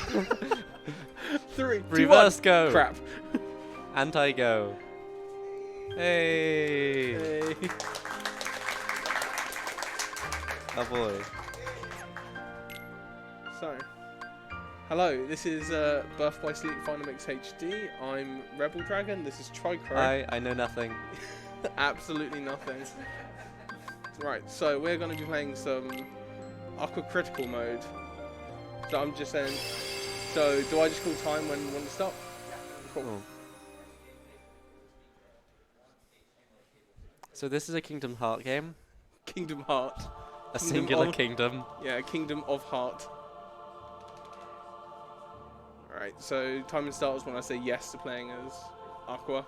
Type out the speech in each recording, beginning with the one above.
3, 2, Reverse 1. go. Crap. Anti-go. Hey. Hey. Oh boy. So, hello, this is Birth by Sleep Final Mix HD. I'm Rebel Dragon, this is Tricro. I know nothing. Absolutely nothing. Right, so we're going to be playing some Aqua Critical mode. So I'm just saying, so do I just call time when we want to stop? Cool. Oh. So this is a Kingdom Heart game. Kingdom Heart. A singular kingdom. Yeah, Kingdom of Heart. Alright, so time starts when I say yes to playing as Aqua.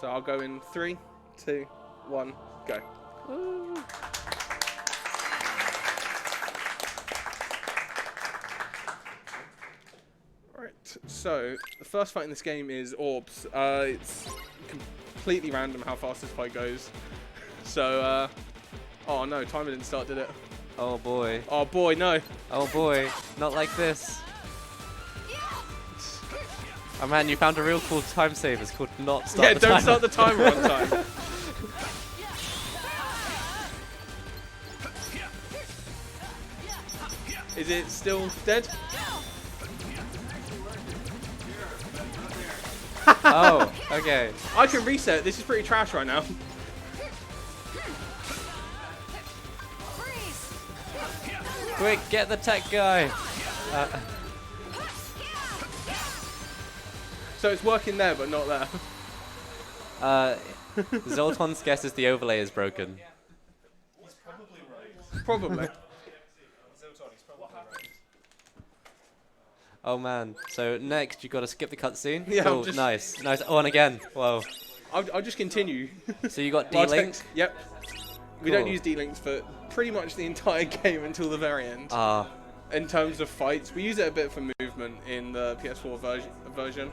So I'll go in 3, 2, 1, go. Woo. Right, so the first fight in this game is Orbs. It's completely random how fast this fight goes. So, oh no, timer didn't start, did it? Oh boy. Oh boy, no. Oh boy. Not like this. Oh man, you found a real cool time save. It's called not start the timer. Yeah, don't start the timer on time. Is it still dead? Oh, okay. I can reset. This is pretty trash right now. Quick, get the tech guy. So it's working there, but not there. Zoltan's guesses the overlay is broken. He's probably right. Probably. Zoltan, he's probably right. Oh man. So next you got to skip the cutscene. Yeah, cool. I'm just- Nice. Nice. Oh, and again. Whoa. I'll just continue. So you got Well, I'll D-Link. Yep. We don't Cool. use D-Links for pretty much the entire game until the very end. Ah. In terms of fights, we use it a bit for movement in the PS4 version.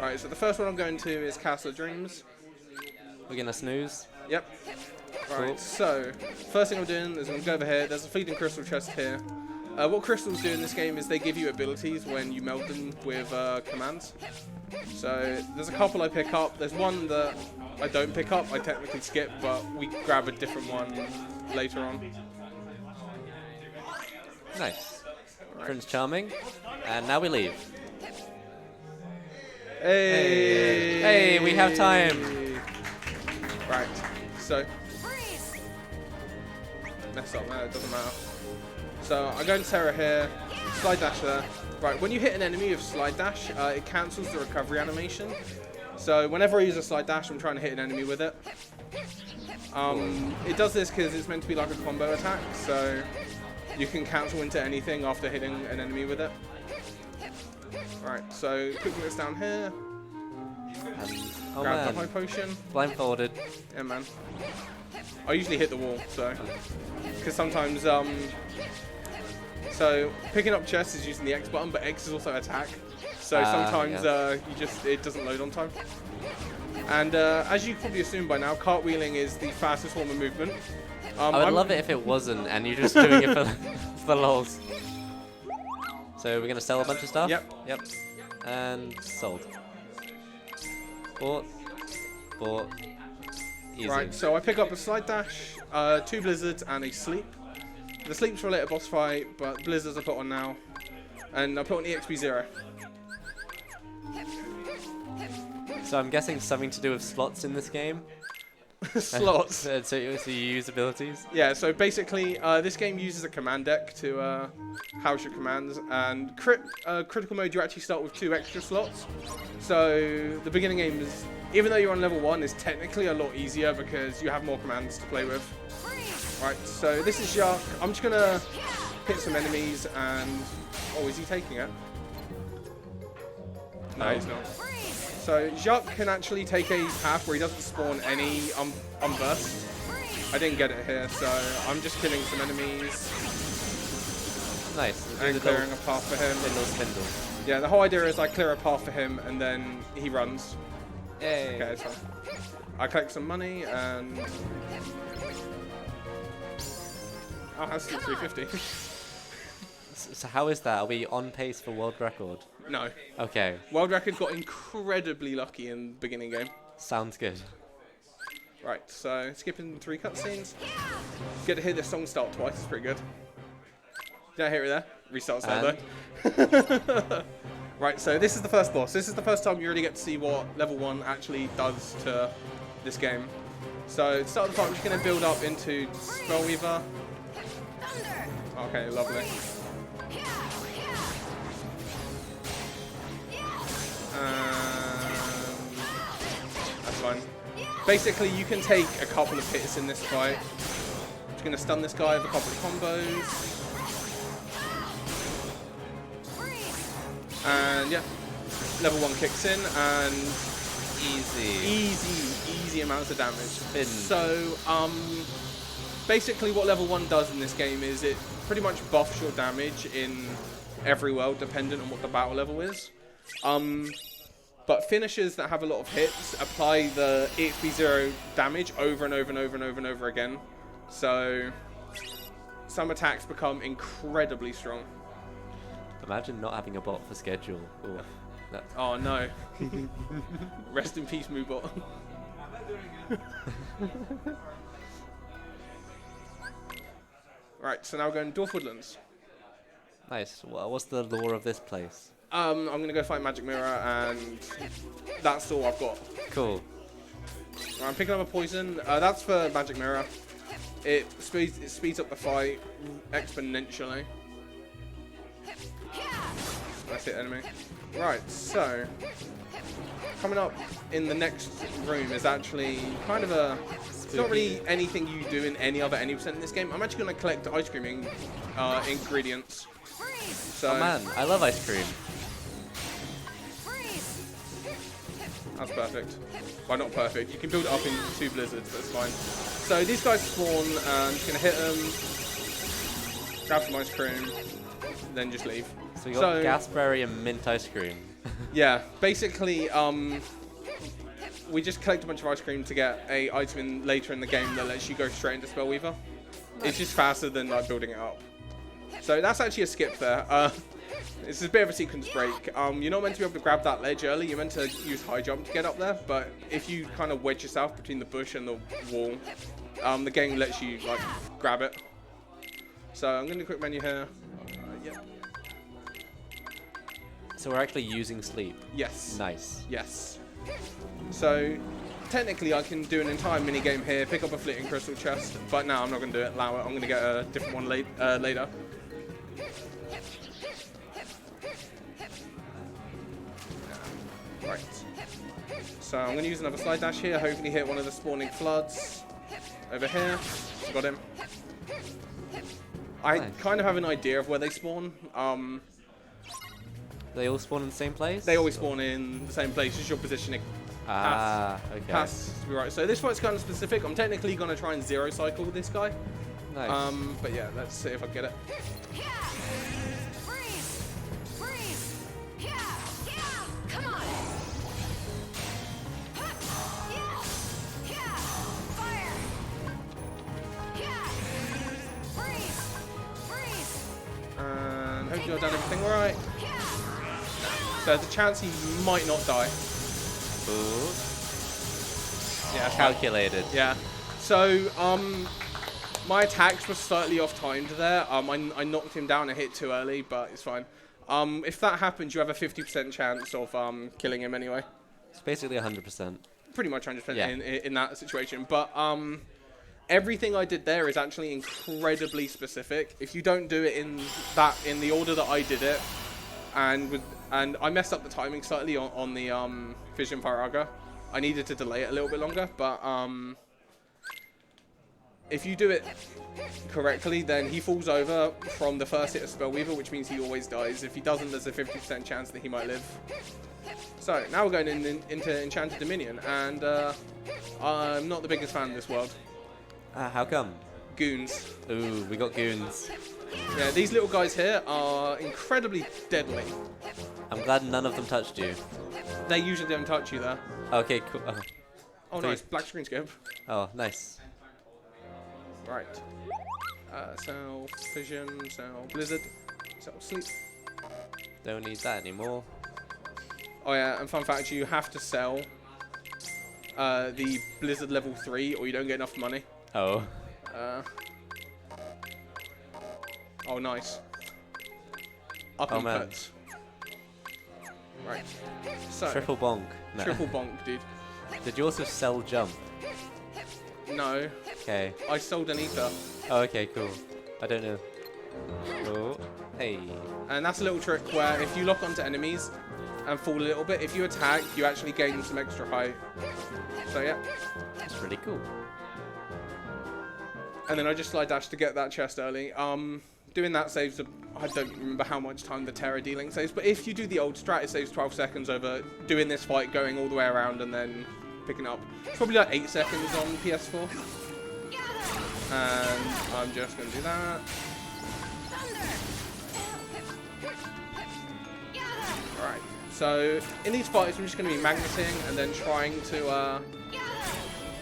Right, so the first one I'm going to is Castle of Dreams. We're gonna snooze. Yep. Cool. Right, so first thing I'm doing is I'm going to go over here. There's a feeding crystal chest here. What crystals do in this game is they give you abilities when you meld them with commands. So there's a couple I pick up. There's one that I don't pick up. I technically skip, but we grab a different one later on. Nice. Prince Charming. And now we leave. Hey! Hey, we have time. Right, so mess up there, it doesn't matter. So I go into Terra here, slide dash there. Right, when you hit an enemy with slide dash, it cancels the recovery animation. So whenever I use a slide dash, I'm trying to hit an enemy with it. It does this because it's meant to be like a combo attack, so you can cancel into anything after hitting an enemy with it. Right, so quickly this down here. Oh Grab the man. high potion. Blindfolded. Yeah, man. I usually hit the wall, so because sometimes so picking up chests is using the X button, but X is also attack. So sometimes it doesn't load on time. And as you probably assumed by now, cartwheeling is the fastest form of movement. I would love it if it wasn't, and you're just doing it for lols. So we're gonna sell a bunch of stuff. Yep. Yep. And sold. Bought. Bought. Easy. Right, so I pick up a slide dash, 2 blizzards, and a sleep. The sleep's for a later boss fight, but blizzards I put on now, and I put on EXP 0. So I'm guessing something to do with slots in this game. Slots. So you use abilities. Yeah, so basically, this game uses a command deck to house your commands, and critical mode you actually start with 2 extra slots. So the beginning game is, even though you're on level 1, is technically a lot easier because you have more commands to play with. Right, so this is Jacques. I'm just gonna hit some enemies, and oh, is he taking it? No, he's not. So Jacques can actually take a path where he doesn't spawn any unburst. I didn't get it here, so I'm just killing some enemies. Nice. And clearing a path for him. Spindle. Yeah, the whole idea is I clear a path for him and then he runs. Yay. Okay, it's fine. I collect some money and oh, that's still 350. So how is that? Are we on pace for world record? No. Okay, World record got incredibly lucky in the beginning game. sounds good. Right, so skipping 3 cutscenes. Get to hear this song start twice, it's pretty good. Did I hear it there? Restart start though. Right, so this is the first boss. This is the first time you really get to see what level 1 actually does to this game. So to start the fight, I'm just going to build up into Spellweaver. Okay, lovely. That's fine. Basically, you can take a couple of hits in this fight. I'm just going to stun this guy with a couple of combos. And yeah, level 1 kicks in and easy amounts of damage. So basically what level 1 does in this game is it pretty much buffs your damage in every world dependent on what the battle level is. But finishers that have a lot of hits apply the HP 0 damage over and over and over and over and over again. So some attacks become incredibly strong. Imagine not having a bot for schedule. Ooh, that's Oh no. Rest in peace, Moobot. Right, so now we're going Dwarf Woodlands. nice. What's the lore of this place? I'm gonna go fight Magic Mirror, and that's all I've got. Cool. Right, I'm picking up a poison. That's for Magic Mirror. It speeds up the fight exponentially. That's it, enemy. Right, so coming up in the next room is actually kind of a. It's not really anything you do in any other any percent in this game. I'm actually going to collect ice cream ingredients. So Oh man, I love ice cream. that's perfect. Well, not perfect. You can build it up in 2 blizzards, but it's fine. So these guys spawn. I'm just going to hit them, grab some ice cream, then just leave. So you got Gasberry and mint ice cream. Yeah, basically, we just collect a bunch of ice cream to get a item in later in the game that lets you go straight into Spellweaver. It's just faster than like building it up. So that's actually a skip there. It's a bit of a sequence break. You're not meant to be able to grab that ledge early. You're meant to use high jump to get up there. But if you kind of wedge yourself between the bush and the wall, the game lets you like grab it. So I'm going to quick menu here. Yep. So we're actually using sleep. Yes. Nice. Yes. So technically I can do an entire mini game here, pick up a fleeting crystal chest, but no, I'm not going to do it. Allow it. I'm going to get a different one later. Right. So I'm going to use another slide dash here, hopefully hit one of the spawning floods. Over here. Got him. I Nice. kind of have an idea of where they spawn. They all spawn in the same place? They always spawn in the same place as your positioning. Ah, okay. Has to be right. So this fight's kind of specific. I'm technically going to try and zero cycle with this guy. Nice. But yeah, let's see if I get it. Come on. Fire. Freeze. And hopefully I've done everything right. So there's a chance he might not die. Ooh. Yeah, Calculated. yeah. So my attacks were slightly off timed there. I knocked him down a hit too early, but it's fine. If that happens, you have a 50% chance of killing him anyway. It's basically 100%. Pretty much 100% Yeah. in that situation. But everything I did there is actually incredibly specific. If you don't do it in the order that I did it, and I messed up the timing slightly on the Vision Firaga. I needed to delay it a little bit longer, but if you do it correctly, then he falls over from the first hit of Spellweaver, which means he always dies. If he doesn't, there's a 50% chance that he might live. So now we're going into Enchanted Dominion, and I'm not the biggest fan of this world. How come? Goons. Ooh, we got goons. Yeah, these little guys here are incredibly deadly. I'm glad none of them touched you. They usually don't touch you there. Okay, cool. Oh, nice. Black screen skip. Oh, nice. Right. Cell Vision, Cell Blizzard. So sleep. Don't need that anymore. Oh yeah, and fun fact, you have to sell the Blizzard level 3 or you don't get enough money. Oh. Oh, nice. Up Oh, and man. puts. Right. So, Triple bonk. No. triple bonk, dude. Did you also sell jump? No, Okay. I sold an ether. Oh, okay, cool. I don't know. Oh. Hey. And that's a little trick where if you lock onto enemies and fall a little bit, if you attack, you actually gain some extra height. So yeah. That's really cool. And then I just slide dash to get that chest early. Doing that saves, I don't remember how much time the Terror dealing saves, but if you do the old strat, it saves 12 seconds over doing this fight, going all the way around and then picking up. It's probably like 8 seconds on PS4. And I'm just going to do that. Alright, so in these fights I'm just going to be magneting and then trying to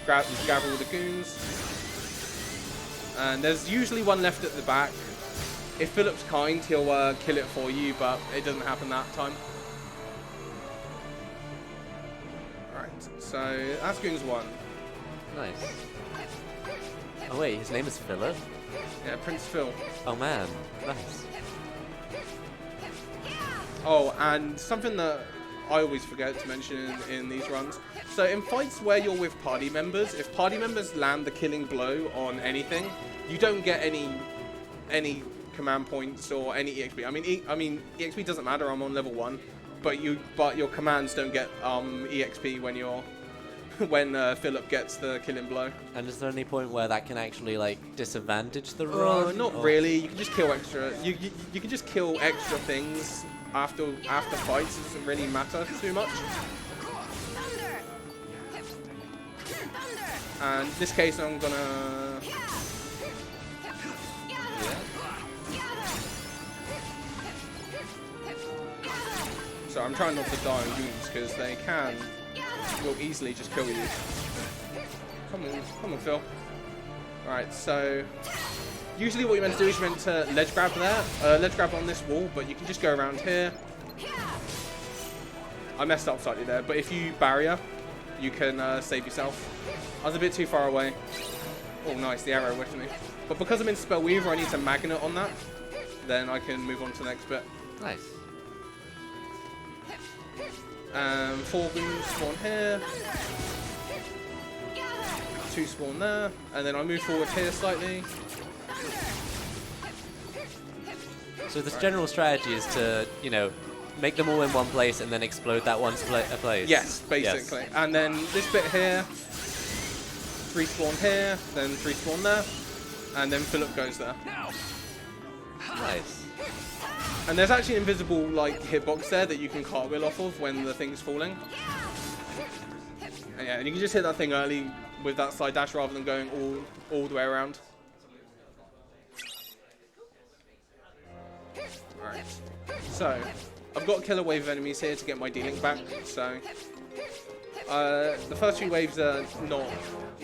gather all the goons. And there's usually one left at the back. If Philip's kind, he'll kill it for you, but it doesn't happen that time. Alright, so that's goons 1. Nice. Oh wait, his name is Philip? Yeah, Prince Phil. Oh man, nice. Oh, and something that I always forget to mention in these runs. So in fights where you're with party members, if party members land the killing blow on anything, you don't get any command points or any EXP. I mean EXP doesn't matter. I'm on level 1, but your commands don't get EXP when you're when Philip gets the killing blow. And is there any point where that can actually like disadvantage the run? Not or? really. You can just kill extra. You can just kill extra things after fights. It doesn't really matter too much. And in this case, I'm gonna. So I'm trying not to die on goons because they will easily just kill you. Come on, Phil. Alright, so usually what you're meant to do is you're meant to ledge grab there, ledge grab on this wall, but you can just go around here. I messed up slightly there, but if you barrier, you can save yourself. I was a bit too far away. Oh, nice, the arrow whiffed me. But because I'm in Spell Weaver, I need to magnet on that. Then I can move on to the next bit. Nice. 4 goons spawn here. 2 spawn there. And then I move forward here slightly. So the general strategy is to, you know, make them all in one place and then explode that one place? Yes, basically. Yes. And then this bit here, 3 spawn here, then 3 spawn there, and then Philip goes there. Nice. And there's actually an invisible like hitbox there that you can cartwheel off of when the thing's falling. And yeah, and you can just hit that thing early with that side dash rather than going all the way around. Alright. So, I've got a killer wave of enemies here to get my dealing back, so the first 2 waves are not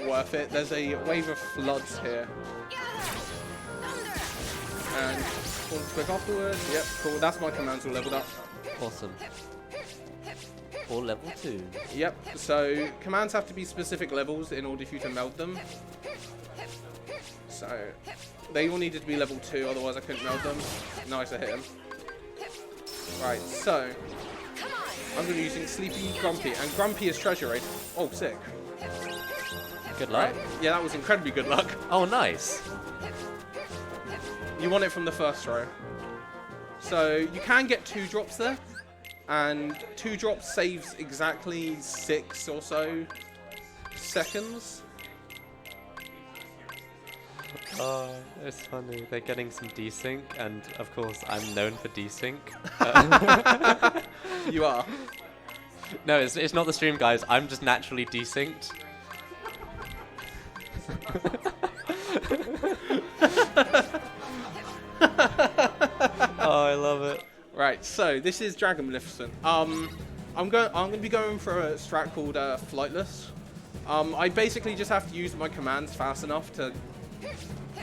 worth it. There's a wave of floods here. And quick afterwards. Yep, cool. That's my commands all leveled up. Awesome. Or level 2. Yep, so commands have to be specific levels in order for you to meld them. So they all needed to be level 2, otherwise I couldn't meld them. Nice, I hit him. Right, so I'm going to be using Sleepy Grumpy, and Grumpy is Treasure Raid. Oh, sick. Good luck. Right. Yeah, that was incredibly good luck. Oh, nice. You want it from the first row. So you can get 2 drops there, and 2 drops saves exactly 6 or so seconds. Oh, it's funny. They're getting some desync, and of course, I'm known for desync. You are. No, it's not the stream, guys. I'm just naturally desynced. Oh, I love it. Right, so this is Dragon Maleficent. I'm going to be going for a strat called Flightless. I basically just have to use my commands fast enough to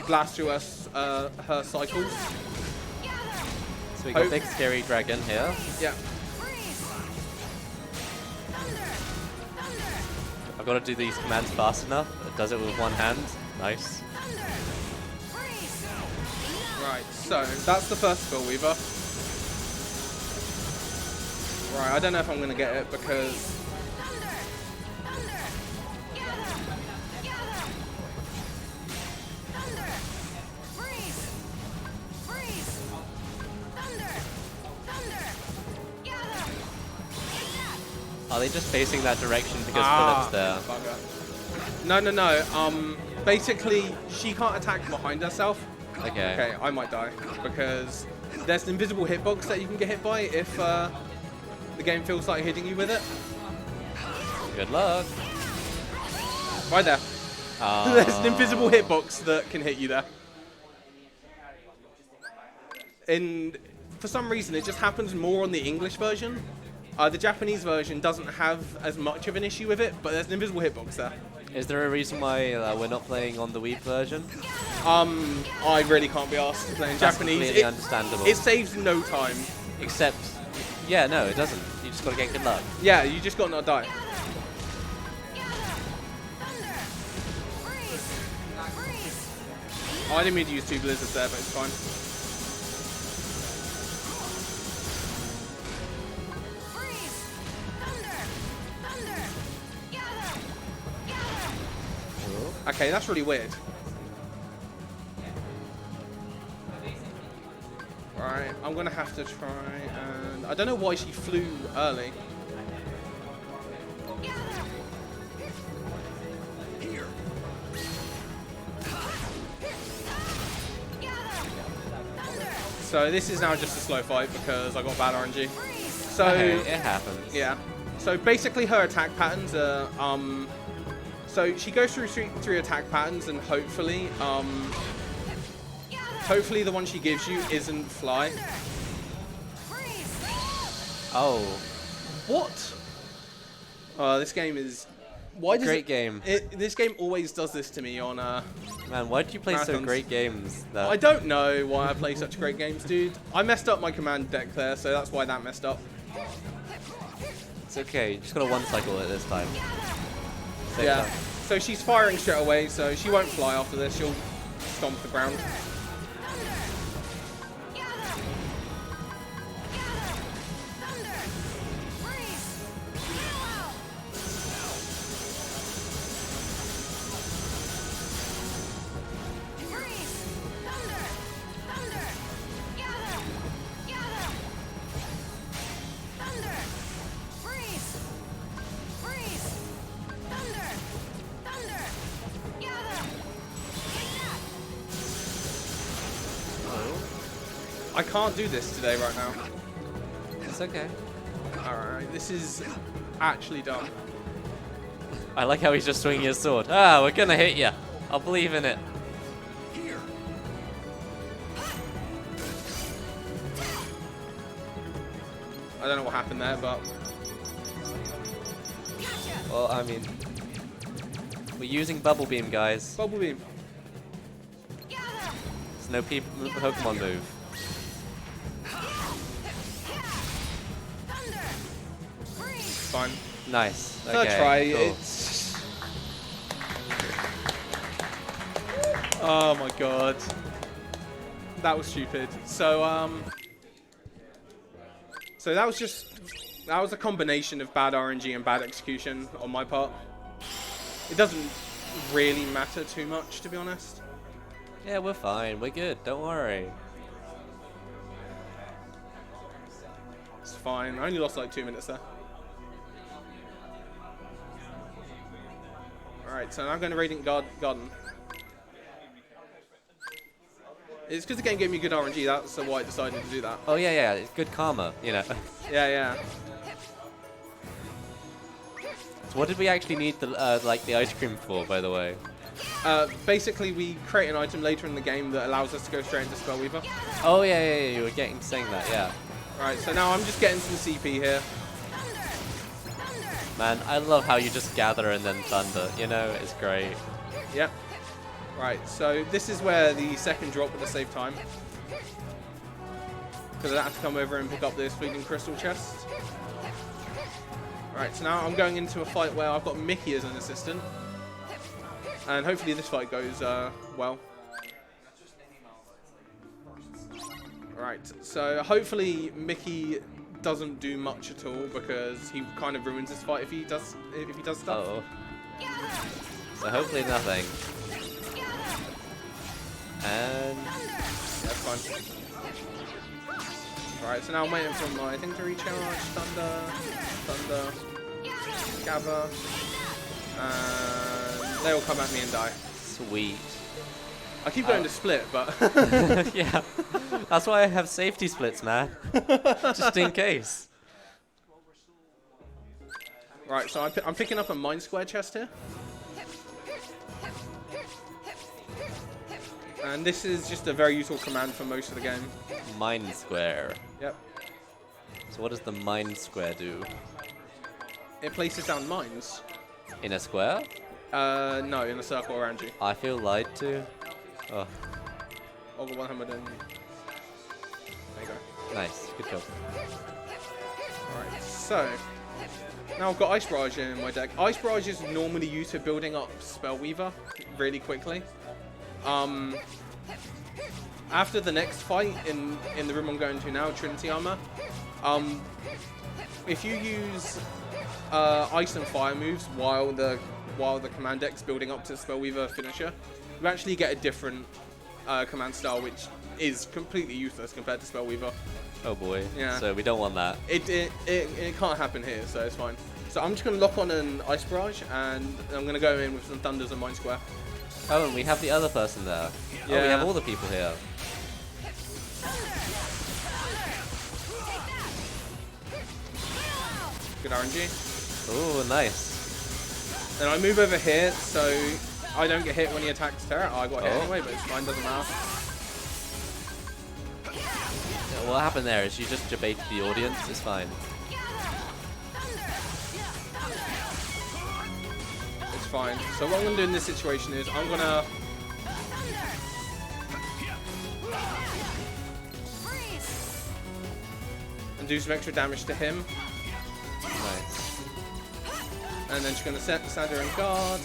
blast through her cycles. So we got Oh. big scary dragon here. Yeah. Freeze. Thunder. Thunder. I've got to do these commands fast enough. It does it with one hand. Nice. Thunder. Freeze. Right, so that's the first Spell Weaver. Right, I don't know if I'm going to get it because... Thunder. Thunder. Gather. Gather. Thunder. Freeze. Freeze. Thunder. Thunder. Gather. Take that. Are they just facing that direction because Ah, Philip's there? bugger. No, no, no. Basically, she can't attack behind herself. Okay. Okay, I might die because there's an invisible hitbox that you can get hit by if the game feels like hitting you with it. Good luck. Right there. Ah. There's an invisible hitbox that can hit you there. And for some reason, it just happens more on the English version. The Japanese version doesn't have as much of an issue with it, but there's an invisible hitbox there. Is there a reason why we're not playing on the Wii version? I really can't be asked to play in That's Japanese. completely understandable. It saves no time. Except, yeah, no, it doesn't. You just got to get good luck. Yeah, you just got to not die. Thunder. Freeze. Freeze. Oh, I didn't mean to use 2 blizzards there, but it's fine. Freeze. Thunder. Thunder. Gather. Gather. Okay, that's really weird. Right, I'm gonna have to try and... I don't know why she flew early. Gather. So this is now just a slow fight because I got bad RNG. So, Hey, it happens. yeah. So basically her attack patterns are... so she goes through three attack patterns and hopefully... hopefully the one she gives you isn't fly. Oh, What? This game is... Why does great game. This game always does this to me on... Man, why did you play so Marathons. great games? I don't know why I play such great games, dude. I messed up my command deck there, so that's why that messed up. It's okay, you just got to one cycle it this time. Save Yeah. time. So she's firing straight away, so she won't fly after this. She'll stomp the ground. I can't do this today right now. It's okay. Alright, this is actually dumb. I like how he's just swinging his sword. Ah, we're gonna hit you. I'll believe in it. I don't know what happened there, but... Well, I mean, we're using Bubble Beam, guys. Bubble Beam. It's no Pokemon move. Fine. Nice. Third Okay, try. cool. It's... Oh my god. That was stupid. So, so that was just... That was a combination of bad RNG and bad execution on my part. It doesn't really matter too much, to be honest. Yeah, we're fine. We're good. Don't worry. It's fine. I only lost like 2 minutes there. Alright, so now I'm going to Radiant Garden. It's because the game gave me good RNG, that's why I decided to do that. Oh yeah, yeah. It's good karma, you know. Yeah, yeah. So what did we actually need the like the ice cream for, by the way? Basically, we create an item later in the game that allows us to go straight into Spell Weaver. Oh yeah, yeah, yeah. You were saying that, yeah. Right, so now I'm just getting some CP here. Man, I love how you just gather and then thunder. You know, it's great. Yep. Right, so this is where the second drop would have saved time. because I had to come over and pick up this fleeting crystal chest. Right, so now I'm going into a fight where I've got Mickey as an assistant. And hopefully this fight goes well. Right, so hopefully Mickey doesn't do much at all because he kind of ruins this fight if he does stuff. Oh. So hopefully nothing. And That's fine. Right, so now I'm waiting for my thing to recharge. Thunder, Gather, and they will come at me and die. sweet. I keep going to split, but Yeah. That's why I have safety splits, man. Just in case. right. So I'm picking up a Mind Square chest here, and this is just a very useful command for most of the game. Mind square. Yep. So what does the mind square do? It places down mines. In a square? No, in a circle around you. I feel lied to. Oh, I'll go 100 and... There you go. nice. Good job. Alright, so... Now I've got Ice Barrage in my deck. Ice Barrage is normally used for building up Spellweaver really quickly. After the next fight in the room I'm going to now, Trinity Armor, if you use Ice and Fire moves while the command deck's building up to Spellweaver finisher, you actually get a different command style, which is completely useless compared to Spellweaver. Oh boy. Yeah. So we don't want that. It can't happen here, so it's fine. So I'm just going to lock on an Ice Barrage, and I'm going to go in with some Thunders and Mind Square. Oh, and we have the other person there. Oh, we Yeah. have all the people here. Good RNG. Oh, nice. Then I move over here, so I don't get hit when he attacks Terra. I got hit Oh. anyway, but it's fine, doesn't matter. Yeah, what happened there is you just debated the audience. It's fine. It's fine. So what I'm going to do in this situation is I'm going to... and do some extra damage to him. Nice. And then just going to set Sander in guard.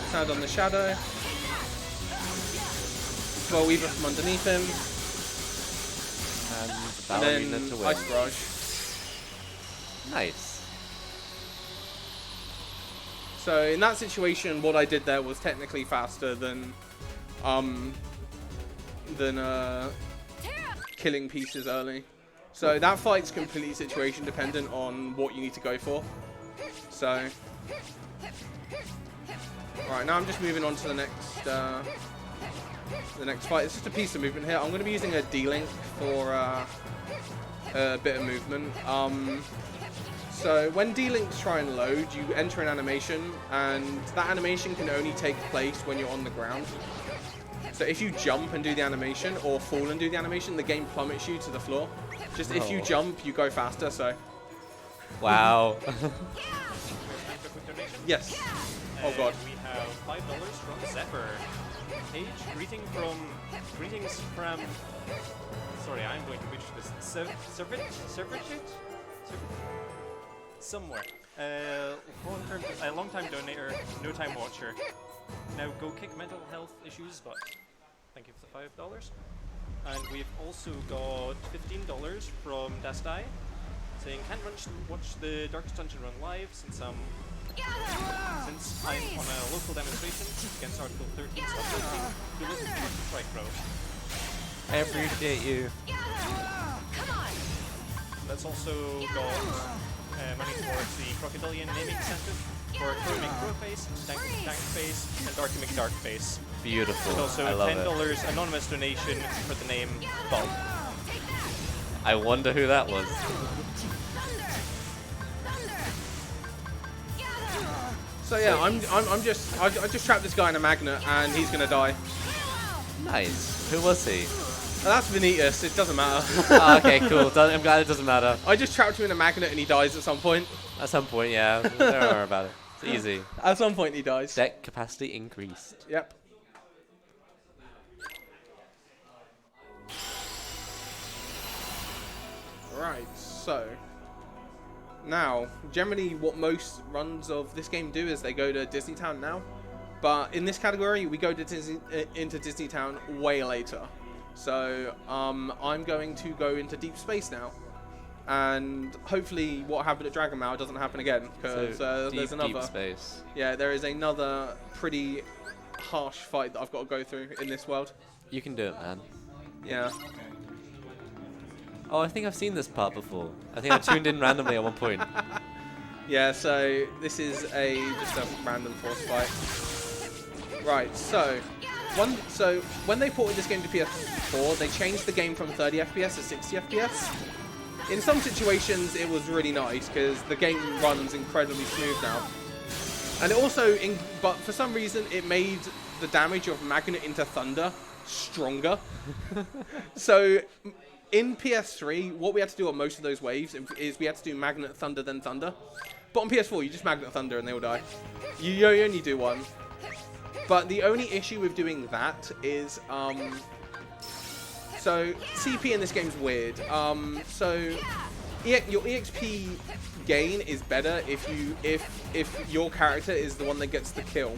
Stand on the shadow. Spellweaver from underneath him. And And ballerina then to win. Ice Barrage. Nice. So in that situation, what I did there was technically faster than killing pieces early. So that fight's completely situation dependent on what you need to go for. So, right now I'm just moving on to the next fight. It's just a piece of movement here. I'm going to be using a D-Link for a bit of movement. So when D-Links try and load, you enter an animation, and that animation can only take place when you're on the ground. So if you jump and do the animation, or fall and do the animation, the game plummets you to the floor. Just if you Oh. jump, you go faster, so... Wow. Time for a quick donation. Yes. Oh god. We have $5 from Zephyr. Page, greetings from... Sorry, I'm going to butcher this. Somewhere. Long-time donator, no-time watcher. Now go kick mental health issues, but thank you for the $5. And we've also got $15 from Dastai, saying can't watch the Darkest Dungeon run live since I'm on a local demonstration against Article 13. So you're looking for the strike, bro. I appreciate you. That's also got money towards the Crocodilian naming incentive for Chromic Crowface, Dankface, and Darkimic Darkface. Beautiful. And also I love it. $10 anonymous donation for the name Bob. I wonder who that was. So yeah, I just trapped this guy in a magnet, and he's gonna die. Nice. Who was he? And that's Vanitas, it doesn't matter. Oh, okay, cool. I'm glad it doesn't matter. I just trapped him in a magnet and he dies at some point. At some point, yeah. Don't worry about it. It's easy. At some point he dies. Deck capacity increased. Yep. Right, so now generally what most runs of this game do is they go to Disney Town now, but in this category we go to into Disney Town way later. So I'm going to go into deep space now, and hopefully what happened at Dragon Mall doesn't happen again, because there's another deep space. Yeah, there is another pretty harsh fight that I've got to go through in this world. You can do it, man. Yeah. Oh, I think I've seen this part before. I think I tuned in randomly at one point. Yeah, so this is just a random force fight. Right, so when they ported this game to PS4, they changed the game from 30 FPS to 60 FPS. In some situations, it was really nice because the game runs incredibly smooth now. And it also, but for some reason, it made the damage of Magnet into Thunder stronger. So in PS3, what we had to do on most of those waves is we had to do Magnet, Thunder, then Thunder. But on PS4, you just Magnet, Thunder, and they all die. You only do one. But the only issue with doing that is, so CP in this game's weird. So your EXP gain is better if your character is the one that gets the kill.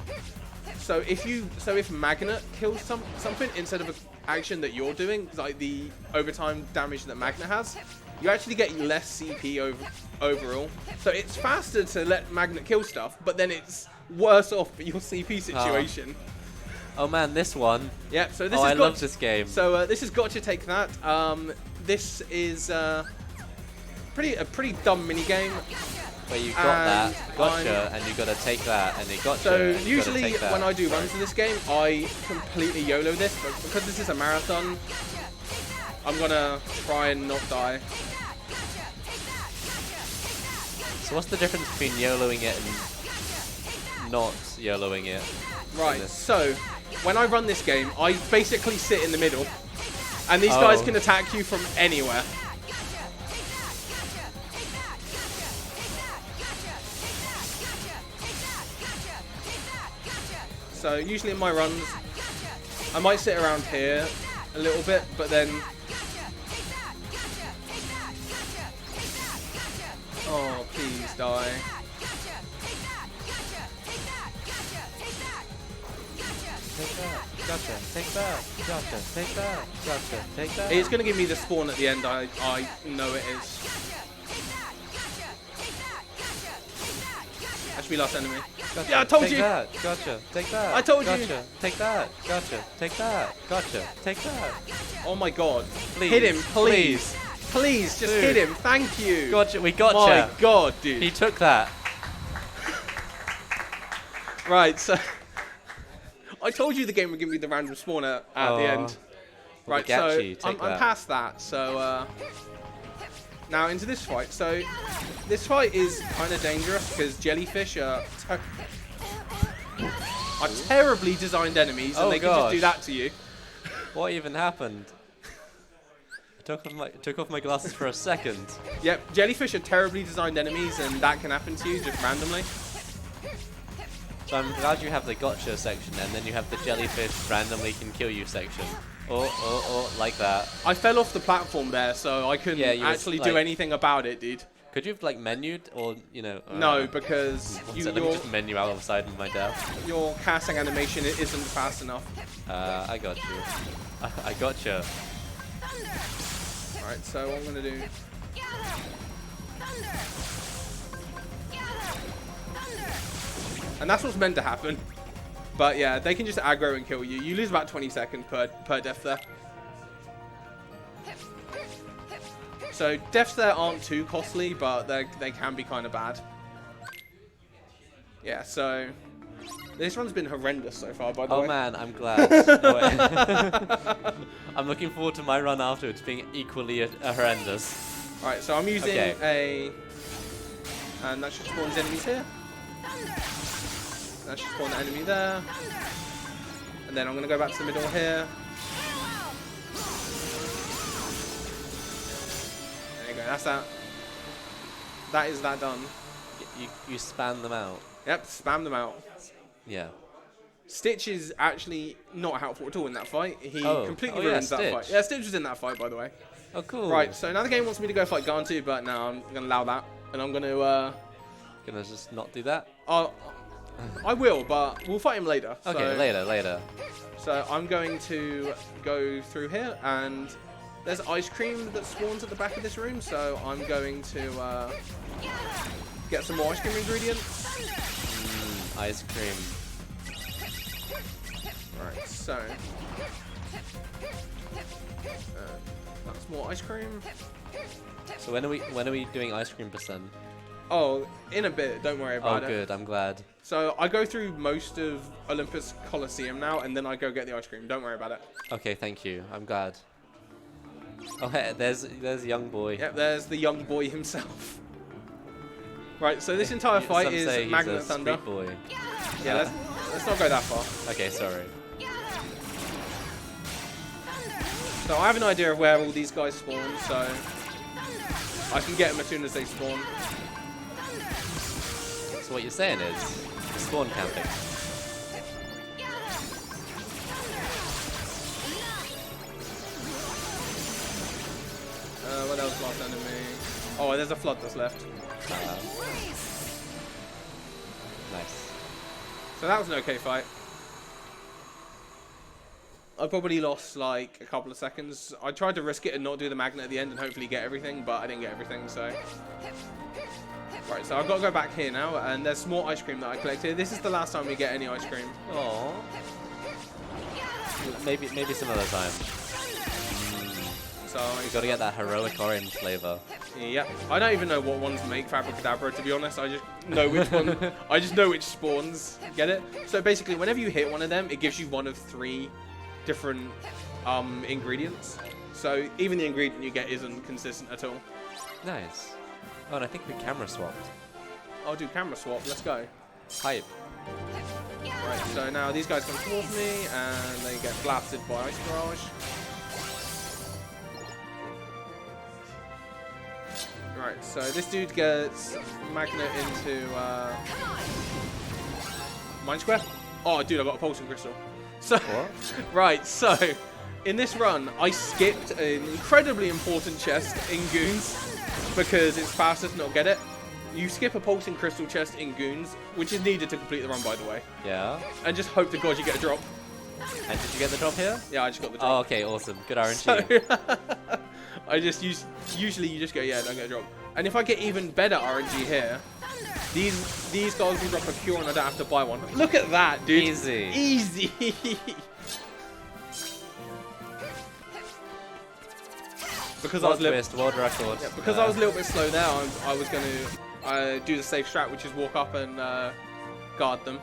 So if Magnet kills something instead of an action that you're doing, like the overtime damage that Magnet has, you actually get less CP overall. So it's faster to let Magnet kill stuff, but then it's worse off for your CP situation. Oh man, this one. Yeah, so this I love this game. So this has got to take that. This is a pretty dumb mini game. Where you got that, gotcha, and you got to take that, and you gotcha. So and you usually gotta take that. when I do runs in this game, I completely YOLO this, but because this is a marathon, I'm gonna try and not die. So what's the difference between YOLOing it and not YOLOing it? Right, so when I run this game, I basically sit in the middle, and these guys can attack you from anywhere. So usually in my runs, I might sit around here a little bit, but then... Oh, please die. Take that, gotcha, take that, gotcha, take that, gotcha, take that. It's going to give me the spawn at the end, I know it is. That should be last enemy. Gotcha, Yeah, I told take you! That, gotcha, take that. I told you. Gotcha, take that, gotcha, take that, gotcha, take that. Oh my god. Please, Hit him, please. Please, just Dude. hit him. Thank you. Gotcha, we gotcha. My god, dude. He took that. Right, so... I told you the game would give me the random spawner at the end. Right, so I'm past that, so... now into this fight. So this fight is kind of dangerous because jellyfish are terribly designed enemies, and they can just do that to you. What even happened? I took off my glasses for a second. Yep, jellyfish are terribly designed enemies, and that can happen to you just randomly. So I'm glad you have the gotcha section, and then you have the jellyfish randomly can kill you section. Oh, like that. I fell off the platform there, so I couldn't actually do anything about it, dude. Could you have like menued, or you know? No, because let me just menu out of the side of my death. Your casting animation isn't fast enough. I got you. I gotcha. Alright, so what I'm gonna do. And that's what's meant to happen. But yeah, they can just aggro and kill you. You lose about 20 seconds per death there. So deaths there aren't too costly, but they can be kind of bad. Yeah, so this one's been horrendous so far, by the way. Oh man, I'm glad. No way. I'm looking forward to my run afterwards being equally horrendous. Alright, so I'm using a... And that should spawn his enemies here. That should spawn the enemy there. And then I'm going to go back to the middle here. There you go, that's that. That is that done. You spam them out. Yep, spam them out. Yeah. Stitch is actually not helpful at all in that fight. He completely yeah, ruins that Stitch. fight. Yeah, Stitch was in that fight, by the way. Oh, cool. Right, so now the game wants me to go fight Gantu, but no, I'm going to allow that. And I'm going to... Gonna just not do that? I will, but we'll fight him later. Okay, so, later. So I'm going to go through here, and there's ice cream that spawns at the back of this room, so I'm going to get some more ice cream ingredients. Ice cream. Right, so... that's more ice cream. So when are we doing ice cream percent? Oh, in a bit, don't worry about it. Oh, good, I'm glad. So I go through most of Olympus Coliseum now, and then I go get the ice cream. Don't worry about it. Okay, thank you. I'm glad. Oh, hey, there's young boy. Yep, there's the young boy himself. Right, so this entire fight Some is say he's Magnet a Thunder. street boy. Yeah, let's not go that far. Okay, sorry. So I have an idea of where all these guys spawn, so I can get them as soon as they spawn. So what you're saying is spawn camping. What else last enemy? Oh, there's a flood that's left. Nice. So that was an okay fight. I probably lost like a couple of seconds. I tried to risk it and not do the magnet at the end and hopefully get everything, but I didn't get everything, so... Right, so I've got to go back here now, and there's more ice cream that I collected. This is the last time we get any ice cream. Aww. Maybe some other time. So You gotta get that heroic orange flavor. yeah, I don't even know what ones make Fabricadabra, to be honest. I just know which one. I just know which spawns. Get it? So basically, whenever you hit one of them, it gives you one of 3 different ingredients. So even the ingredient you get isn't consistent at all. Nice. Oh, and I think we camera swapped. I'll do camera swap. Let's go. Hype. Right, so now these guys come towards me and they get blasted by Ice Barrage. Right, so this dude gets Magnet into Mind Square. Oh, dude, I got a Pulsing Crystal. So, What? right, so in this run, I skipped an incredibly important chest in Goons because it's faster to not get it. You skip a Pulsing Crystal chest in Goons, which is needed to complete the run, by the way, Yeah. and just hope to God you get a drop. And did you get the drop here? Yeah, I just got the Oh, drop. okay, awesome. Good RNG. So, I just usually you just go, yeah, don't get a drop. And if I get even better RNG here, these guys will drop a cure and I don't have to buy one. Look at that, dude. Easy. Easy. Because I was World record. because I was a little bit slow there, I was going to do the safe strat, which is walk up and guard them.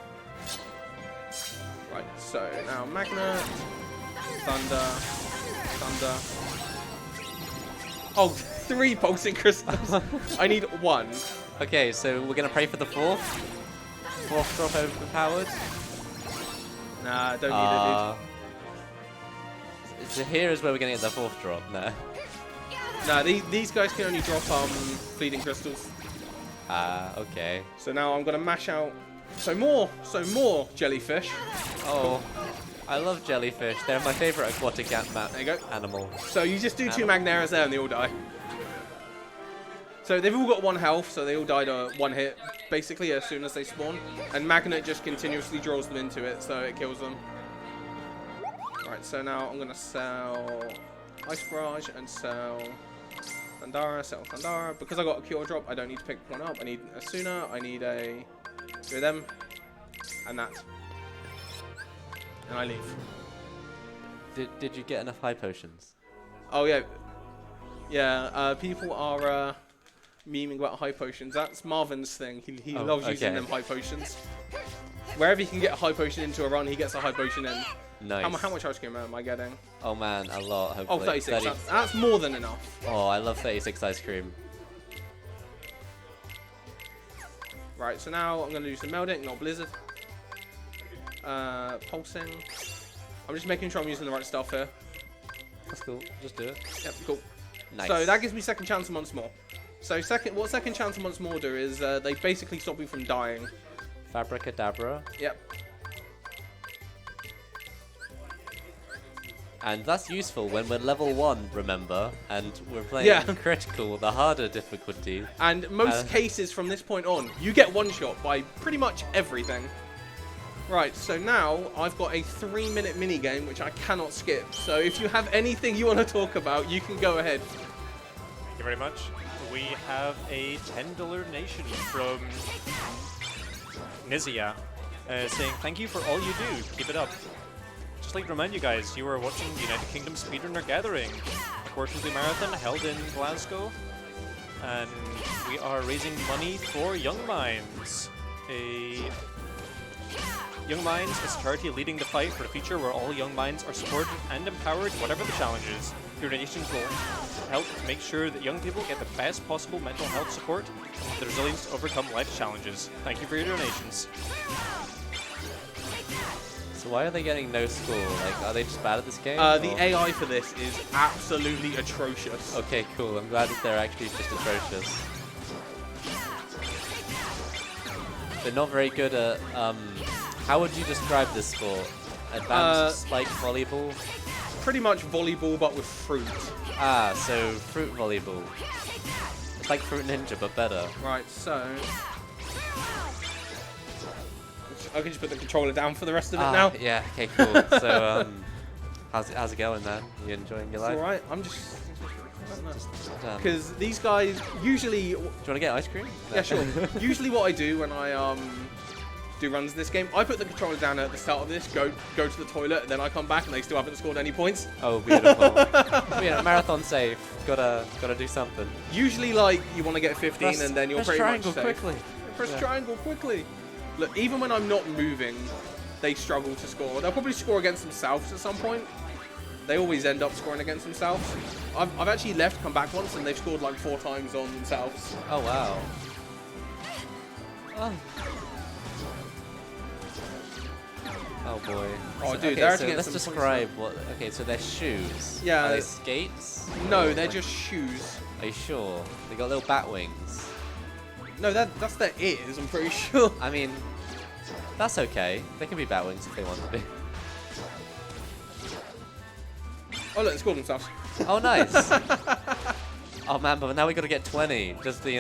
Right, so now Magnet, Thunder. Oh, 3 Pulsing Crystals. I need 1. Okay, so we're gonna pray for the 4th. 4th drop overpowered. Nah, don't need it, So here is where we're gonna get the 4th drop. No. dude. Nah, these guys can only drop Fleeting Crystals. Okay. So now I'm gonna mash out some more jellyfish. Oh, I love jellyfish. They're my favorite aquatic There you go. animal. So you just do 2 Magneras there and they all die. So they've all got 1 health, so they all died 1 hit, basically, as soon as they spawn. And Magnet just continuously draws them into it, so it kills them. Right, so now I'm gonna sell Ice Barrage and sell Thundara, Because I got a cure drop, I don't need to pick one up. I need a Suna, I need a 2 of them, and that. And I leave. Did you get enough high potions? Oh yeah. Yeah, people are memeing about high potions. That's Marvin's thing. He Oh, loves using okay. them high potions. Wherever he can get a high potion into a run, he gets a high potion in. Nice. How much ice cream am I getting? Oh man, a lot. Oh, Hopefully. 36. That's more than enough. Oh, I love 36 ice cream. Right, so now I'm going to do some Melting, not Blizzard. Pulsing. I'm just making sure I'm using the right stuff here. That's cool. Just do it. Yep, cool. Nice. So that gives me second chance once more. So what second chance once more do is they basically stop you from dying. Fabricadabra. Yep. And that's useful when we're level 1, remember? And we're playing Yeah. critical, the harder difficulty. And most cases from this point on, you get one-shot by pretty much everything. Right, so now I've got a 3-minute minigame which I cannot skip. So if you have anything you want to talk about, you can go ahead. Thank you very much. We have a $10 donation from Nizia saying, thank you for all you do. Keep it up. Just like to remind you guys, you are watching the United Kingdom Speedrunner Gathering, a quarterly marathon held in Glasgow. And we are raising money for Young Minds. Young Minds is a charity leading the fight for a future where all young minds are supported and empowered, whatever the challenge is. Your donations will help make sure that young people get the best possible mental health support and the resilience to overcome life's challenges. Thank you for your donations. So why are they getting no score? Like, are they just bad at this game? The or- AI for this is absolutely atrocious. Okay, cool. I'm glad that they're actually just atrocious. They're not very good at, how would you describe this sport? Advanced spike volleyball? Pretty much volleyball, but with fruit. Ah, so fruit volleyball. It's like Fruit Ninja, but better. Right, so... I can just put the controller down for the rest of it now. Yeah, okay, cool. So, how's it going, man? You enjoying your It's life? alright, I'm just... Done. Because these guys usually... Do you want to get ice cream? Yeah, sure. Usually what I do when I do runs in this game, I put the controller down at the start of this, go to the toilet, and then I come back and they still haven't scored any points. Oh, beautiful. Yeah, marathon safe. Gotta do something. Usually, like, you want to get 15 and then you're press pretty much triangle safe. quickly. Press Yeah. triangle quickly. Look, even when I'm not moving, they struggle to score. They'll probably score against themselves at some point. They always end up scoring against themselves. I've actually left, come back once, and they've scored like 4 times on themselves. Oh, wow. Oh boy. Oh, dude, okay, they're so actually getting let's some points describe what. Okay, so they're shoes. Yeah. Are they skates? No, Or they're like- just shoes. Are you sure? They got little bat wings. No, that's their ears, I'm pretty sure. I mean, that's okay. They can be bat wings if they want to be. Oh, look, they scored themselves. Oh, nice. Oh man, but now we got to get 20 just to,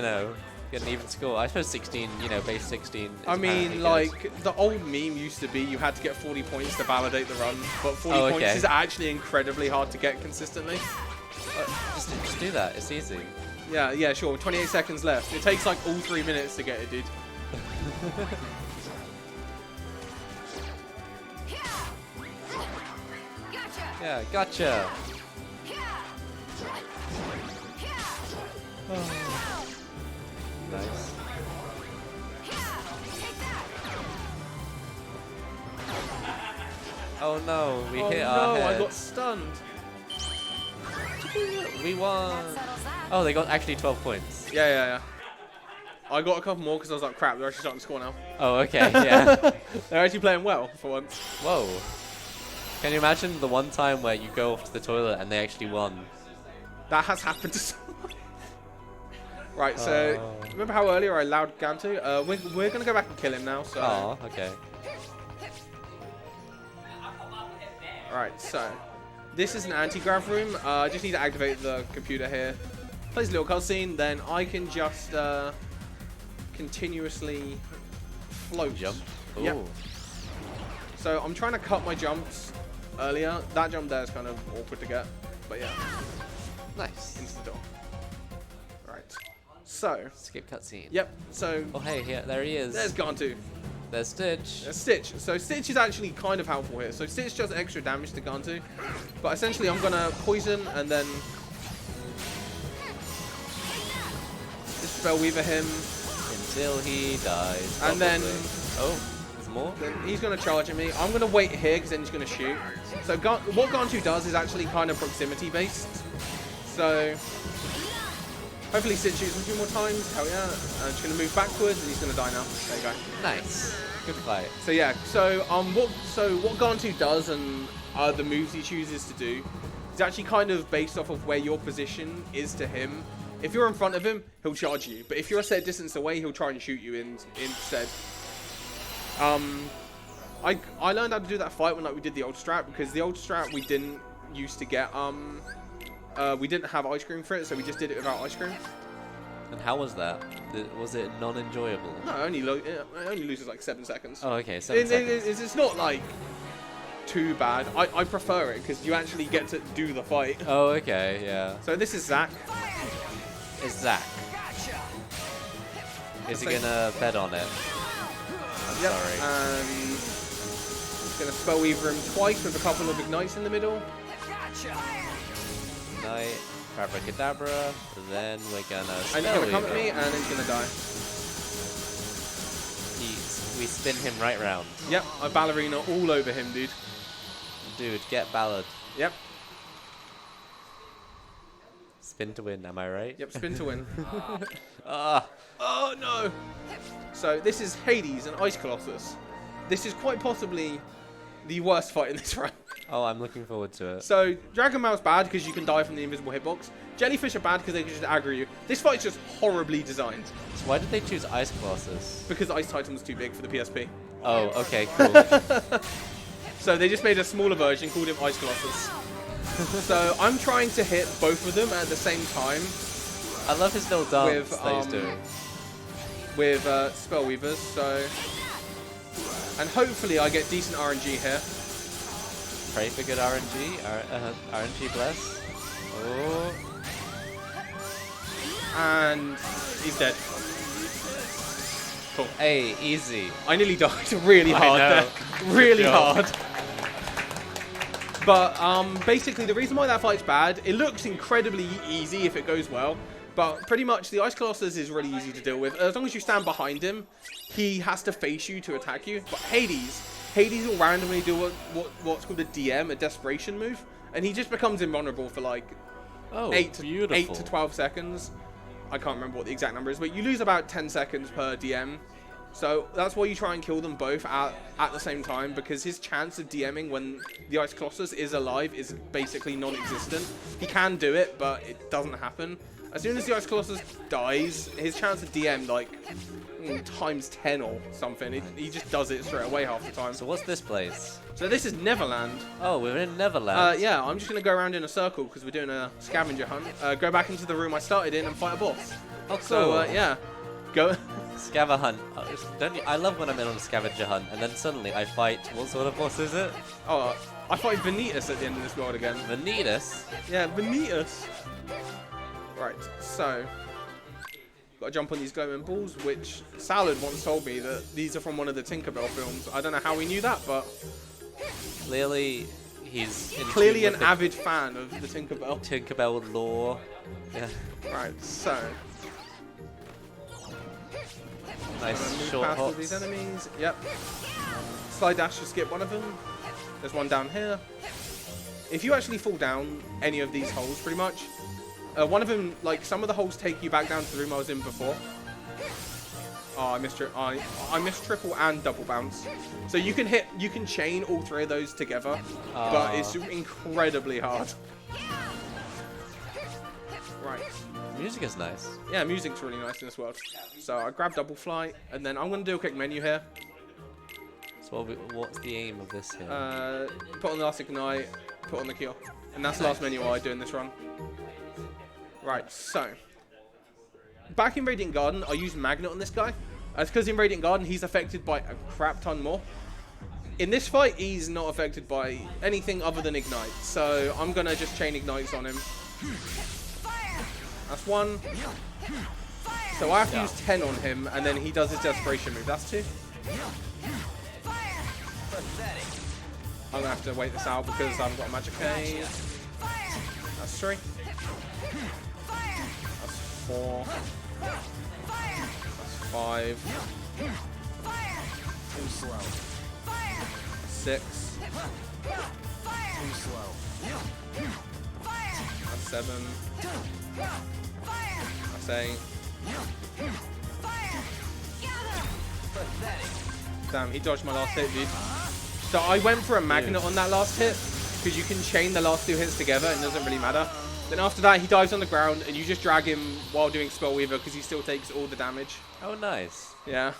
get an even score. I suppose 16, base 16. Is I apparently mean, good. like, the old meme used to be you had to get 40 points to validate the run, but 40 Oh, points okay. is actually incredibly hard to get consistently. Just do that. It's easy. Yeah, sure. 28 seconds left. It takes like all 3 minutes to get it, dude. Gotcha. Yeah, gotcha. Nice. Oh no, we Oh hit no, our I head. got stunned. We won. That settles that. Oh, they got actually 12 points. Yeah. I got a couple more because I was like, crap, they're actually starting to score now. Oh, okay, yeah. They're actually playing well for once. Whoa. Can you imagine the one time where you go off to the toilet and they actually won? That has happened to someone. Right, so Oh. remember how earlier I allowed Gantu? We're going to go back and kill him now. So. Oh, okay. Alright, so this is an anti-grav room. I just need to activate the computer here. Plays a little cutscene, then I can just continuously float. Jump. Ooh. Yep. So I'm trying to cut my jumps earlier. That jump there is kind of awkward to get, but yeah, Nice. into the door. Right. So, Skip cutscene. yep. So Oh, hey, here, there he is. there's Gantu. There's Stitch. There's Stitch. So Stitch is actually kind of helpful here. So Stitch does extra damage to Gantu, but essentially I'm gonna poison and then Dispel Weaver him. Until he dies. And then- probably. Oh, there's more? Then he's going to charge at me. I'm going to wait here because then he's going to shoot. So what Gantu does is actually kind of proximity based. So hopefully Stitch shoots him 2 more times. Hell yeah. I'm just going to move backwards and he's going to die now. There you go. Nice. Good fight. So yeah, so what Gantu does and the moves he chooses to do is actually kind of based off of where your position is to him. If you're in front of him, he'll charge you, but if you're a set distance away, he'll try and shoot you instead. I learned how to do that fight when we did the old strat, because the old strat we used to get we didn't have ice cream for it, so we just did it without ice cream. And how was that? Was it non-enjoyable? No, it only loses like 7 seconds. Oh, okay, 7 seconds. It's not like too bad. I prefer it because you actually get to do the fight. Oh, okay, yeah. So this is Zack. It's Zack. Is he gonna bet on it? I'm Yep. sorry. And he's gonna spell weaver him twice with a couple of ignites in the middle. Ignite, Abracadabra, then we're gonna And he's gonna come at me, and he's gonna die. We spin him right round. Yep, I ballerina all over him, dude. Dude, get ballad. Yep, Spin to win, am I right? yep, spin to win. Ah, Oh no! So this is Hades and Ice Colossus. This is quite possibly the worst fight in this run. oh, I'm looking forward to it. So Dragon Mail's bad because you can die from the invisible hitbox. Jellyfish are bad because they can just aggro you. This fight's just horribly designed So why did they choose Ice Colossus? because Ice Titan was too big for the PSP. Oh, okay, cool. So they just made a smaller version, called him Ice Colossus. So I'm trying to hit both of them at the same time I love his little dance With, that he's doing. with Spell Weavers. So, and hopefully I get decent RNG here. Pray for good RNG. RNG bless. Oh, And he's dead. Cool. hey, easy. I nearly died really I hard know. there. Really Good job. hard. But basically the reason why that fight's bad, it looks incredibly easy if it goes well. But pretty much the Ice Colossus is really easy to deal with. As long as you stand behind him, he has to face you to attack you. But Hades will randomly do what's called a DM, a desperation move. And he just becomes invulnerable for like Oh, 8 beautiful. to 12 seconds. I can't remember what the exact number is, but you lose about 10 seconds per DM. So that's why you try and kill them both at the same time, because his chance of DMing when the Ice Colossus is alive is basically non-existent. He can do it, but it doesn't happen. As soon as the Ice Colossus dies, his chance of DM like times 10 or something. He just does it straight away half the time. So what's this place? So this is Neverland. Oh, we're in Neverland. Yeah, I'm just going to go around in a circle because we're doing a scavenger hunt. Go back into the room I started in and fight a boss. Oh, cool. So, yeah. Go. Scavenger hunt. Don't you, I love when I'm in on a scavenger hunt and then suddenly I fight. What sort of boss is it? Oh, I fight Vanitas at the end of this world again. Vanitas. Yeah, Vanitas. Right, so got to jump on these glowing balls, which Salad once told me that these are from one of the Tinkerbell films. I don't know how he knew that, but Clearly, he's in clearly tune an with the avid fan of the Tinkerbell. Tinkerbell lore. Yeah. Right, so Nice move short past all these hops. enemies. Yep. Slide dash to skip one of them. There's one down here. If you actually fall down any of these holes, pretty much, one of them, like some of the holes, take you back down to the room I was in before. Oh, I missed triple and double bounce. So you can chain all three of those together, but it's incredibly hard. Right. Music is nice. Yeah, music's really nice in this world. So I grab double flight, and then I'm gonna do a quick menu here. So what's the aim of this here? Put on the last ignite, put on the cure, and that's the last menu I do in this run. Right, so back in Radiant Garden, I used Magnet on this guy. That's because in Radiant Garden, he's affected by a crap ton more. In this fight, he's not affected by anything other than Ignite. So I'm going to just chain Ignites on him. That's one. So I have to use 10 on him, and then he does his Desperation move. That's two. I'm going to have to wait this out because I haven't got a Magic Cave. That's three. That's four. That's five. Too slow. Six. Too slow. That's seven. That's eight. Damn, he dodged my last hit, dude. So I went for a Magnet on that last hit, because you can chain the last two hits together and it doesn't really matter. Then after that, he dives on the ground and you just drag him while doing Spell Weaver because he still takes all the damage. Oh, nice. Yeah.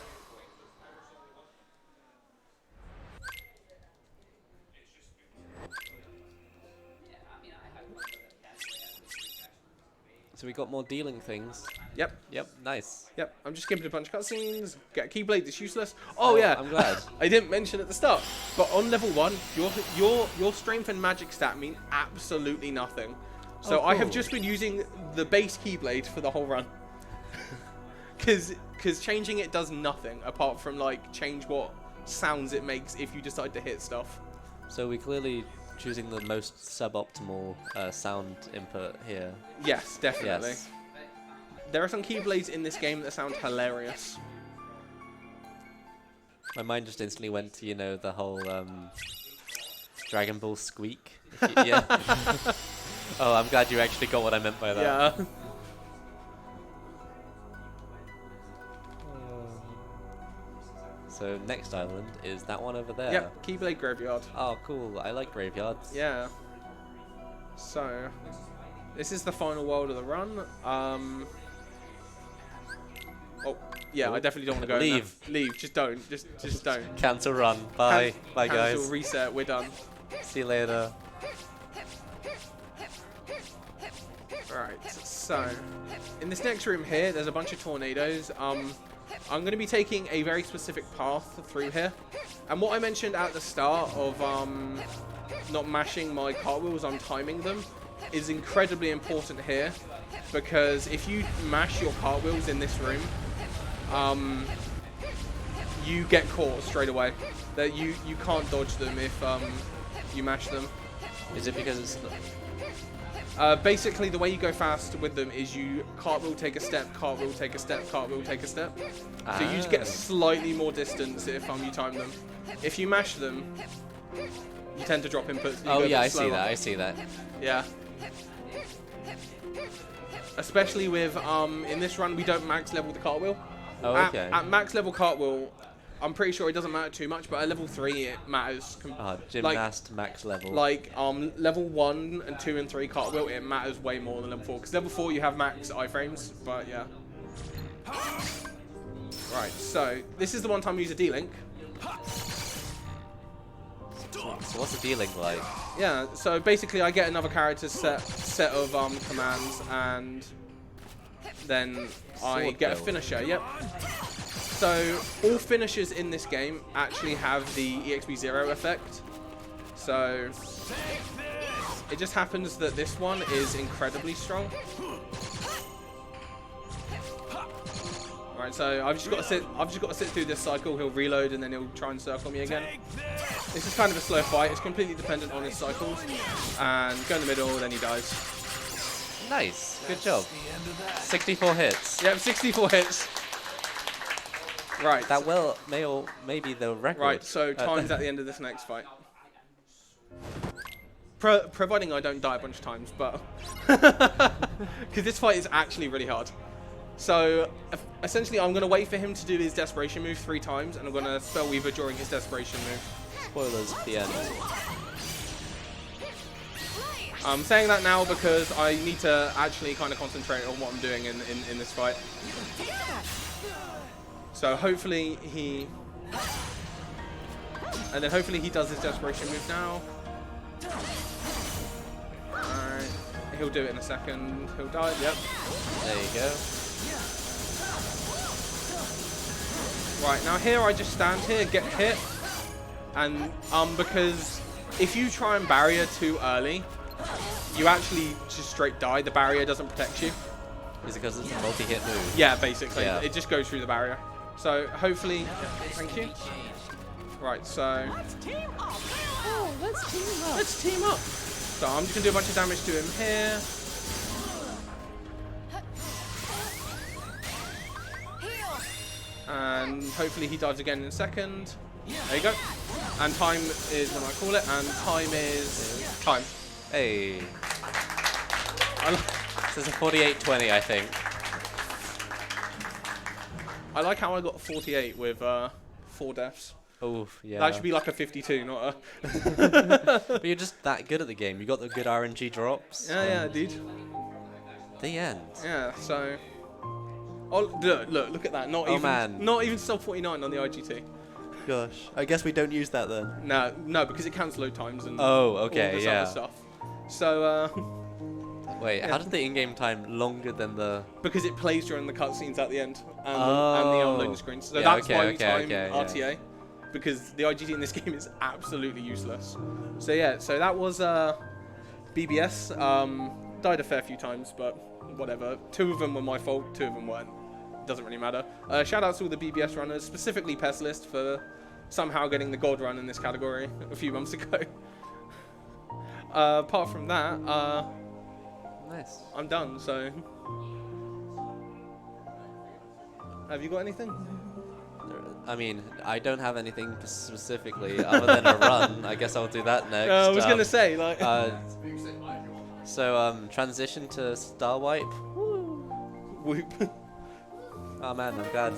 So we got more dealing things. Yep. Yep, nice. Yep. I'm just skipping a bunch of cutscenes. Get a Keyblade that's useless. Oh yeah. I'm glad. I didn't mention at the start, but on level 1, your strength and magic stat mean absolutely nothing. So Oh, I have cool. just been using the base Keyblade for the whole run. Because changing it does nothing apart from like change what sounds it makes if you decide to hit stuff. So we're clearly choosing the most suboptimal sound input here. Yes, definitely. Yes. There are some Keyblades in this game that sound hilarious. My mind just instantly went to, you know, the whole Dragon Ball squeak. Yeah. Oh, I'm glad you actually got what I meant by that. Yeah. So next island is that one over there. Yep, Keyblade Graveyard. Oh, cool. I like graveyards. Yeah. So, this is the final world of the run. Oh, yeah, I definitely don't want to go in there. Leave. Leave. Just don't. Just don't. Cancel run. Bye. Bye, Cancel, guys. reset. We're done. See you later. Alright, so in this next room here, there's a bunch of tornadoes. I'm going to be taking a very specific path through here. And what I mentioned at the start of not mashing my cartwheels, I'm timing them, is incredibly important here. Because if you mash your cartwheels in this room, you get caught straight away. That you can't dodge them if you mash them. Is it because it's... Basically, the way you go fast with them is you cartwheel, take a step, cartwheel, take a step, cartwheel, take a step. So you just get slightly more distance if you time them. If you mash them, you tend to drop inputs. You Oh go a yeah, bit I see slower. that. I see that. Yeah. Especially with in this run, we don't max level the cartwheel. Oh, okay. At max level cartwheel, I'm pretty sure it doesn't matter too much, but at level 3 it matters. Gymnast max level. Like level 1 and 2 and 3 cartwheel, it matters way more than level 4. Because level 4 you have max iframes, but yeah. Right, so this is the one time we use a D-Link. So what's the dealing like? Yeah, so basically I get another character's set of commands, and then I Sword get a build. finisher. Yep. So all finishers in this game actually have the EXP0 effect. So it just happens that this one is incredibly strong. Right, so I've just got to sit through this cycle. He'll reload and then he'll try and circle me again. This is kind of a slow fight. It's completely dependent on his cycles. And go in the middle, then he dies. Nice. Good job. 64 hits. Yep, 64 hits. Right. That may be the record. Right, so time's at the end of this next fight. Providing I don't die a bunch of times, but... Because this fight is actually really hard. So, essentially, I'm going to wait for him to do his Desperation move 3 times, and I'm going to Spell Weaver during his Desperation move. Spoilers at the end. I'm saying that now because I need to actually kind of concentrate on what I'm doing in this fight. So hopefully he... And then hopefully he does his Desperation move now. Alright. He'll do it in a second. He'll die. Yep. There you go. Right, now here I just stand here, get hit. And because if you try and barrier too early, you actually just straight die. The barrier doesn't protect you. Is it because it's a multi-hit move? Yeah, basically. Yeah. It just goes through the barrier. So hopefully, thank you. Right, so Let's team up. let's team up. So I'm just gonna do a bunch of damage to him here. Heal. And hopefully he dives again in a second. There you go. And time is when I call it, and time is time. Hey. I, This is a 48-20, I think. I like how I got 48 with 4 deaths. Oh, yeah. That should be like a 52, not a... But you're just that good at the game. You got the good RNG drops. Yeah, dude. The end. Yeah, so... Oh, look at that. Not Oh, even, man. Not even sub 49 on the IGT. Gosh. I guess we don't use that then. No, because it counts load times and Oh, all okay, this yeah. other stuff. So, Wait, Yeah. how did the in-game time longer than the... Because it plays during the cutscenes at the end and the Oh. unloading screens. So Yeah, that's okay, why we okay, time okay, yeah. RTA. Because the IGT in this game is absolutely useless. So yeah, so that was BBS. Died a fair few times, but whatever. 2 of them were my fault, 2 of them weren't. Doesn't really matter. Shout out to all the BBS runners, specifically Pestlist for somehow getting the gold run in this category a few months ago. Apart from that, Nice. I'm done, so... Have you got anything? I mean, I don't have anything specifically other than a run. I guess I'll do that next. I was gonna say, like... Transition to Star Wipe. Whoop. Oh man, I'm glad.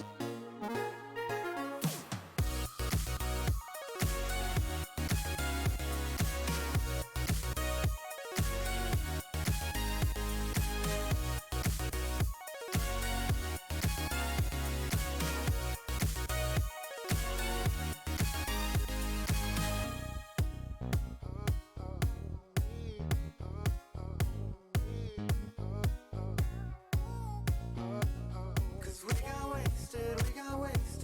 Cause we got wasted,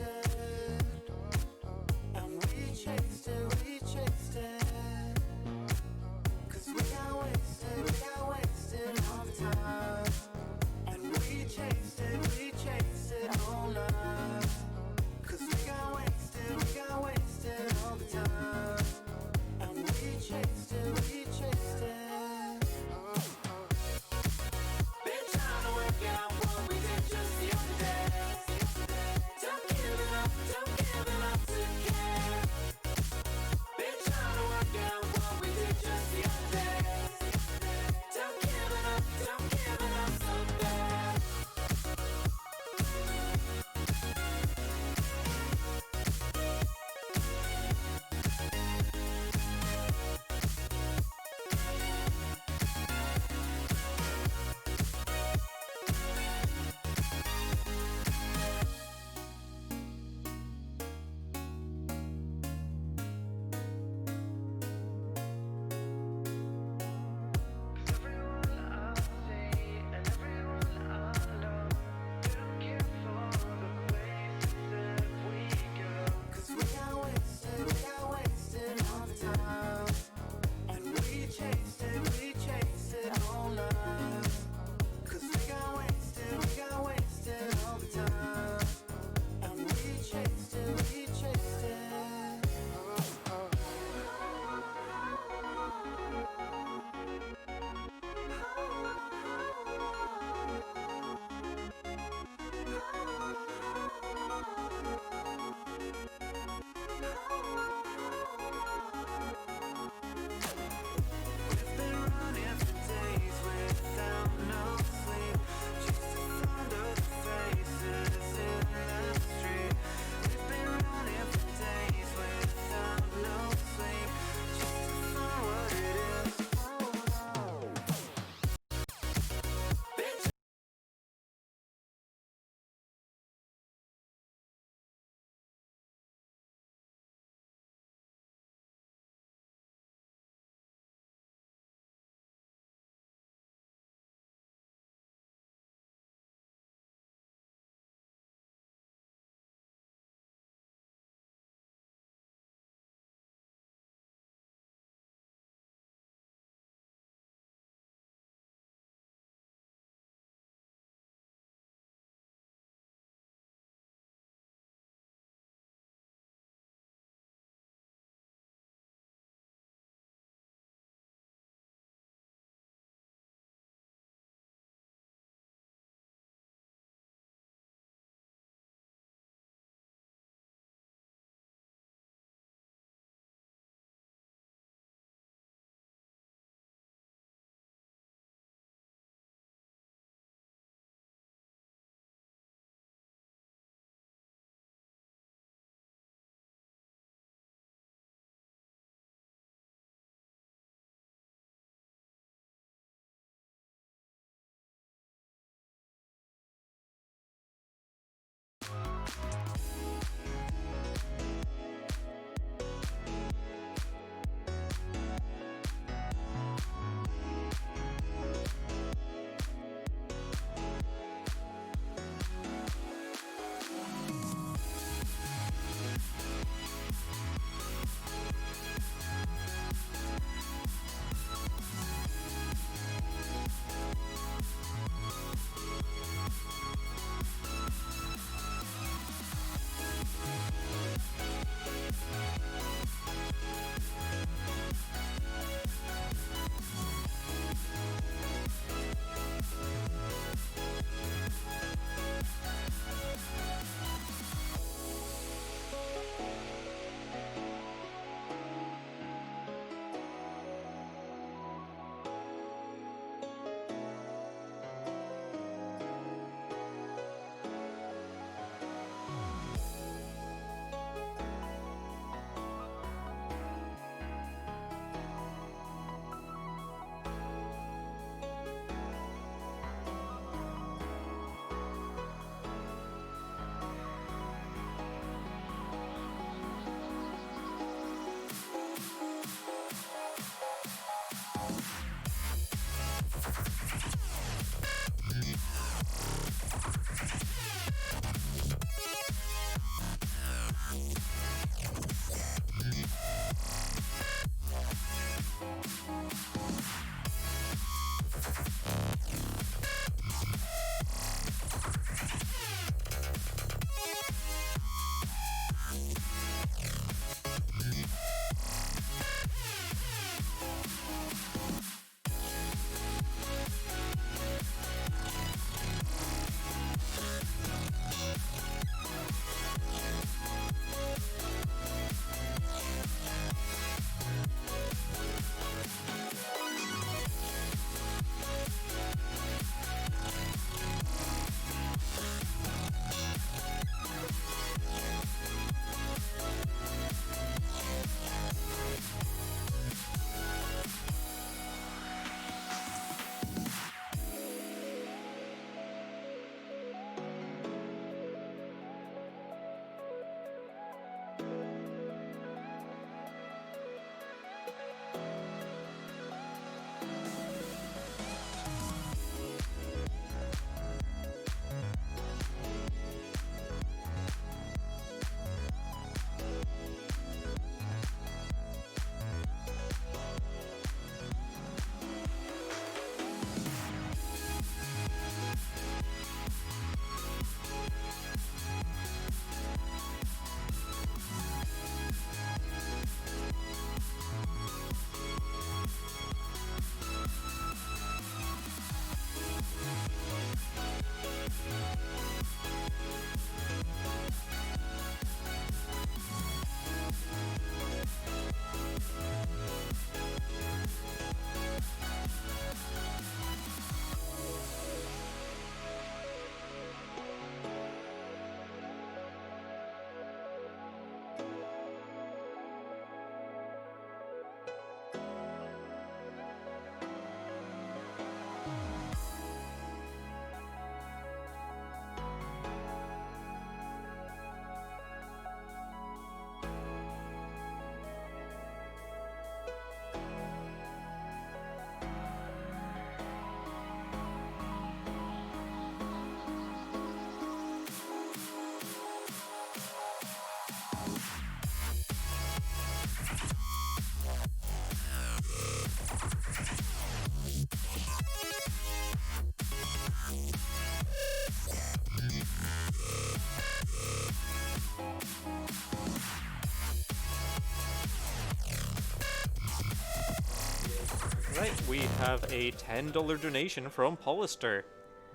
Right, we have a $10 donation from Polister.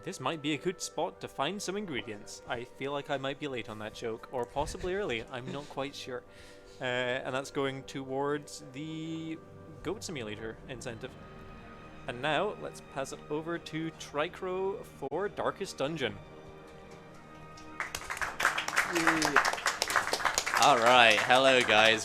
This might be a good spot to find some ingredients. I feel like I might be late on that joke, or possibly early, I'm not quite sure. And that's going towards the Goat Simulator incentive. And now, let's pass it over to Tricro for Darkest Dungeon. Alright, hello guys.